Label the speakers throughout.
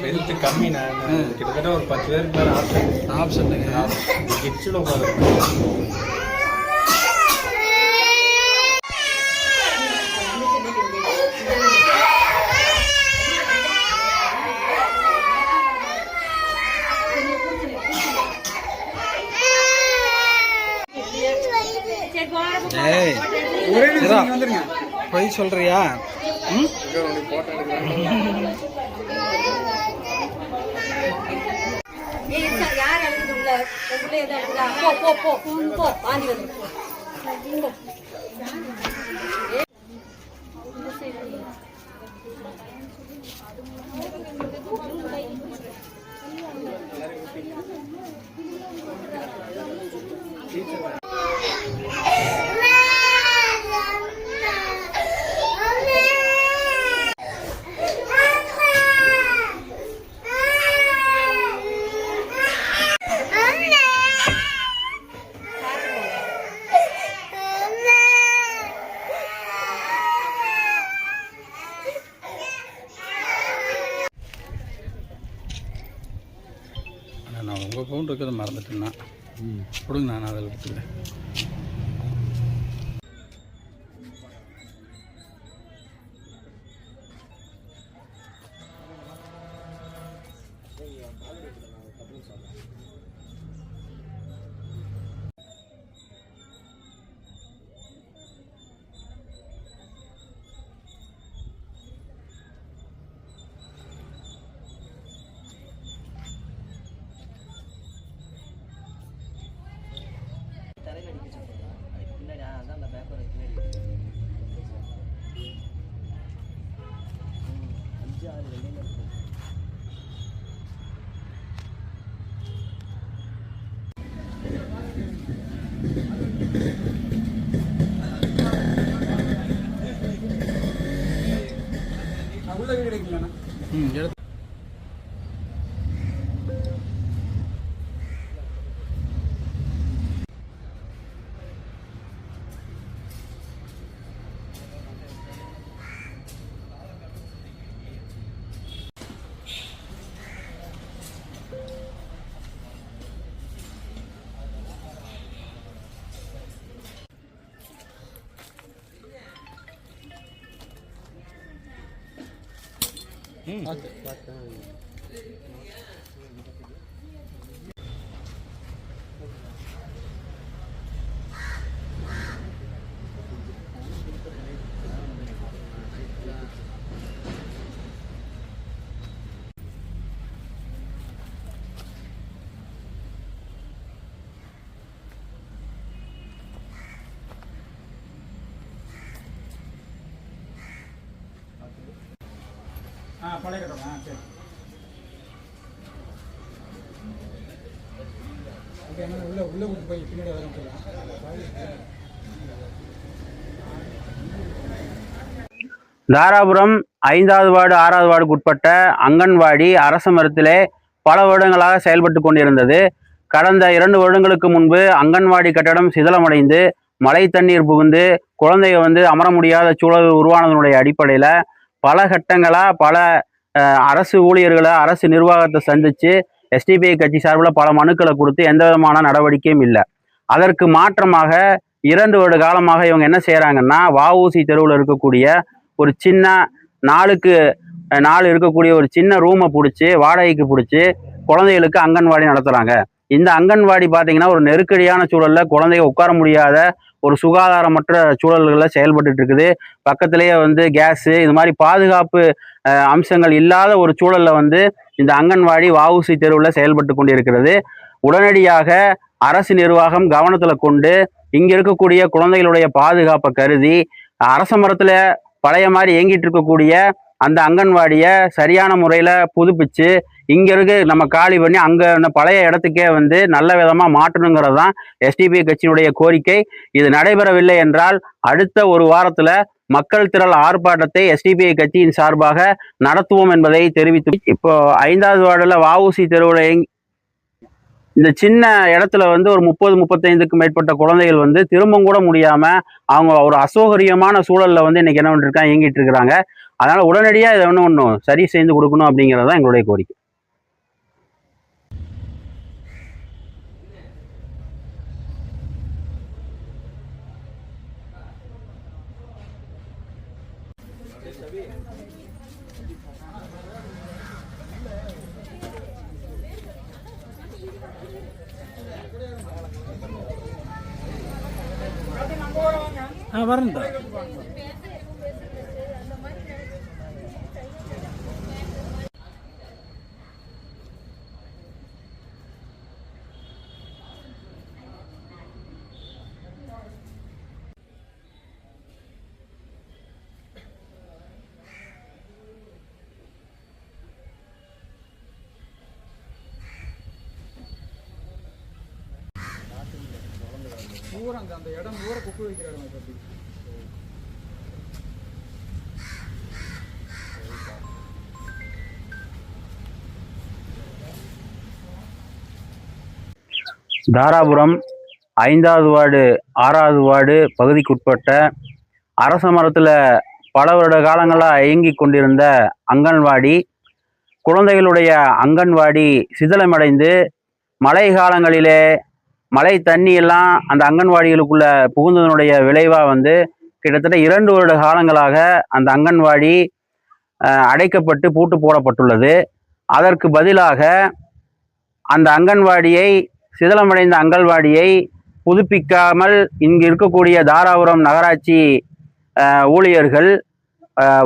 Speaker 1: Health கம்மி. நான் கிட்டத்தட்ட ஒரு 10 பேருக்கு மேலே ஆப்ஷன் கிட்ஸில்
Speaker 2: போய் சொல்றியா? நான் உங்கள் ஃபோன் இருக்கிறத மறந்துட்டேன்னா கொடுங்க, நான் அதில் எடுத்துக்கிறேன். பழைய கட்டணா? சரி, உள்ள கூட்டு போய் பின்னாடி
Speaker 3: தாராபுரம் 5வது வார்டு 6வது வார்டுக்கு உட்பட்ட அங்கன்வாடி அரச மரத்திலே பல வருடங்களாக செயல்பட்டு கொண்டிருந்தது. கடந்த 2 வருடங்களுக்கு முன்பு அங்கன்வாடி கட்டடம் சிதலமடைந்து மழை தண்ணீர் புகுந்து குழந்தைய அமர முடியாத சூழல் உருவானதனுடைய அடிப்படையில் பல கட்டங்களாக பல அரசு ஊழியர்களை அரசு நிர்வாகத்தை சந்தித்து எஸ்டிபிஐ கட்சி சார்பில் பல மனுக்களை கொடுத்து எந்த விதமான நடவடிக்கையும் இல்லை. அதற்கு மாற்றமாக 2 வருட காலமாக இவங்க என்ன செய்கிறாங்கன்னா, வஉசி தெருவில் இருக்கக்கூடிய ஒரு சின்ன 4க்கு 4 இருக்கக்கூடிய ஒரு சின்ன ரூமை பிடிச்சி வாடகைக்கு பிடிச்சி குழந்தைகளுக்கு அங்கன்வாடி நடத்துகிறாங்க. இந்த அங்கன்வாடி பார்த்தீங்கன்னா ஒரு நெருக்கடியான சூழலில் குழந்தைங்க உட்கார முடியாத ஒரு சுகாதாரமற்ற சூழல்களில் செயல்பட்டு இருக்குது. பக்கத்திலேயே கேஸு இது மாதிரி பாதுகாப்பு அம்சங்கள் இல்லாத ஒரு சூழலில் இந்த அங்கன்வாடி வஉசி தெருவில் செயல்பட்டு கொண்டிருக்கிறது. உடனடியாக அரசு நிர்வாகம் கவனத்தில் கொண்டு இங்கே இருக்கக்கூடிய குழந்தைகளுடைய பாதுகாப்பை கருதி அரச மரத்தில் பழைய மாதிரி இயங்கிட்டு இருக்கக்கூடிய அந்த அங்கன்வாடியை சரியான முறையில் புதுப்பிச்சு இங்கே இருக்கு நம்ம காலி பண்ணி அங்கே அந்த பழைய இடத்துக்கே நல்ல விதமாக மாற்றணுங்கிறது தான் எஸ்டிபிஐ கட்சியினுடைய கோரிக்கை. இது நடைபெறவில்லை என்றால் அடுத்த ஒரு வாரத்தில் மக்கள் திரள் ஆர்ப்பாட்டத்தை எஸ்டிபிஐ கட்சியின் சார்பாக நடத்துவோம் என்பதை தெரிவித்து, இப்போ 5வது வார்டில் வஉசி தெருவில் இந்த சின்ன இடத்துல வந்து ஒரு 30-35க்கும் மேற்பட்ட குழந்தைகள் வந்து திரும்பவும் கூட முடியாம அவங்க ஒரு அசௌகரியமான சூழல்ல வந்து இன்னைக்கு என்ன பண்ணிருக்காங்க, இயங்கிட்டு இருக்கிறாங்க. அதனால உடனடியா இதை ஒன்றும் சரி செய்து கொடுக்கணும் அப்படிங்கிறது தான் எங்களுடைய கோரிக்கை.
Speaker 2: வரேன்டா. அந்த இடம் ஊரை குப்பை வைக்கிறாங்க.
Speaker 3: தாராபுரம் 5வது வார்டு 6வது வார்டு பகுதிக்குட்பட்ட அரச மரத்தில் பல வருட காலங்களாக இயங்கி கொண்டிருந்த அங்கன்வாடி, குழந்தைகளுடைய அங்கன்வாடி சிதிலமடைந்து மழை காலங்களிலே மழை தண்ணி எல்லாம் அந்த அங்கன்வாடிகளுக்குள்ள புகுந்ததனுடைய விளைவாக வந்து கிட்டத்தட்ட 2 வருட காலங்களாக அந்த அங்கன்வாடி அடைக்கப்பட்டு பூட்டு போடப்பட்டுள்ளது. அதற்கு பதிலாக அந்த அங்கன்வாடியை சிதிலமடைந்த அங்கன்வாடியை புதுப்பிக்காமல் இங்கு இருக்கக்கூடிய தாராபுரம் நகராட்சி ஊழியர்கள்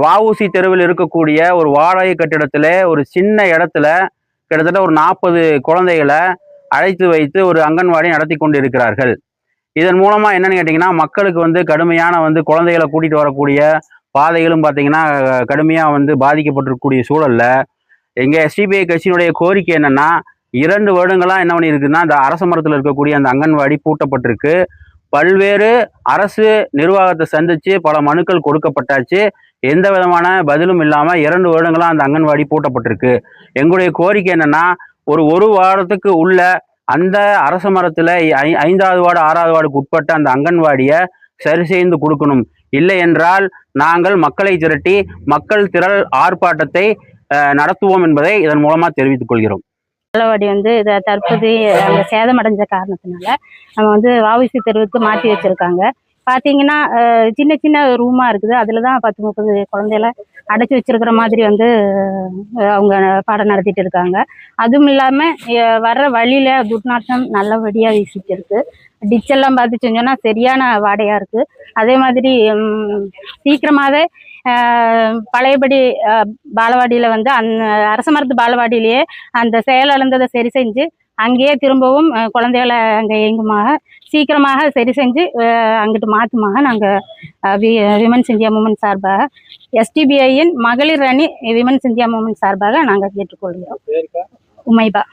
Speaker 3: வஉசி தெருவில் இருக்கக்கூடிய ஒரு வாடகை கட்டிடத்தில் ஒரு சின்ன இடத்துல கிட்டத்தட்ட ஒரு 40 குழந்தைகளை அழைத்து வைத்து ஒரு அங்கன்வாடி நடத்தி கொண்டு இருக்கிறார்கள். இதன் மூலமா என்னன்னு கேட்டிங்கன்னா, மக்களுக்கு வந்து கடுமையான வந்து குழந்தைகளை கூட்டிட்டு வரக்கூடிய பாதைகளும் பார்த்தீங்கன்னா கடுமையாக வந்து பாதிக்கப்பட்டிருக்கக்கூடிய சூழல்ல எங்கள் எஸ்டிபிஐ கட்சியினுடைய கோரிக்கை என்னன்னா, 2 வருடங்களாக என்ன பண்ணியிருக்குன்னா, இந்த அரச மரத்தில் இருக்கக்கூடிய அந்த அங்கன்வாடி பூட்டப்பட்டிருக்கு. பல்வேறு அரசு நிர்வாகத்தை சந்திச்சு பல மனுக்கள் கொடுக்கப்பட்டாச்சு. எந்த விதமான பதிலும் இல்லாமல் 2 வருடங்களாக அந்த அங்கன்வாடி பூட்டப்பட்டிருக்கு. எங்களுடைய கோரிக்கை என்னன்னா, ஒரு வாரத்துக்கு உள்ள அந்த அரச மரத்தில் 5வது வார்டு 6வது வார்டுக்கு உட்பட்ட அந்த அங்கன்வாடியை சரி செய்து கொடுக்கணும். இல்லை என்றால் நாங்கள் மக்களை திரட்டி மக்கள் திரள் ஆர்ப்பாட்டத்தை நடத்துவோம் என்பதை இதன் மூலமாக தெரிவித்துக் கொள்கிறோம்.
Speaker 4: பாலவாடி வந்து இதை தற்போது அந்த சேதமடைஞ்ச காரணத்தினால நம்ம வந்து வஉசி தெருவுக்கு மாற்றி வச்சிருக்காங்க. பார்த்தீங்கன்னா சின்ன சின்ன ரூமாக இருக்குது. அதில் தான் 10-30 குழந்தைகளை அடைச்சி வச்சிருக்கிற மாதிரி வந்து அவங்க பாடம் நடத்திட்டு இருக்காங்க. அதுவும் இல்லாமல் வர்ற வழியில் துர்நாற்றம் நல்லபடியாக வீசிட்டு இருக்கு. டிச்செல்லாம் பார்த்து செஞ்சோன்னா சரியான வாடையாக இருக்குது. அதே மாதிரி சீக்கிரமாகவே பழையபடி பாலவாடியில் வந்து அந்த அரச மரத்து பாலவாடியிலேயே அந்த செயலிழந்ததை சரி செஞ்சு அங்கேயே திரும்பவும் குழந்தைகளை அங்கே இயங்குமாக சீக்கிரமாக சரி செஞ்சு அங்கிட்டு மாற்றுமாக நாங்கள் விமன்ஸ் இந்தியா மூமெண்ட் சார்பாக எஸ்டிபிஐயின் மகளிர் அணி விமன்ஸ் இந்தியா மூமெண்ட் சார்பாக நாங்கள் கேட்டுக்கொள்கிறோம். உமைபா.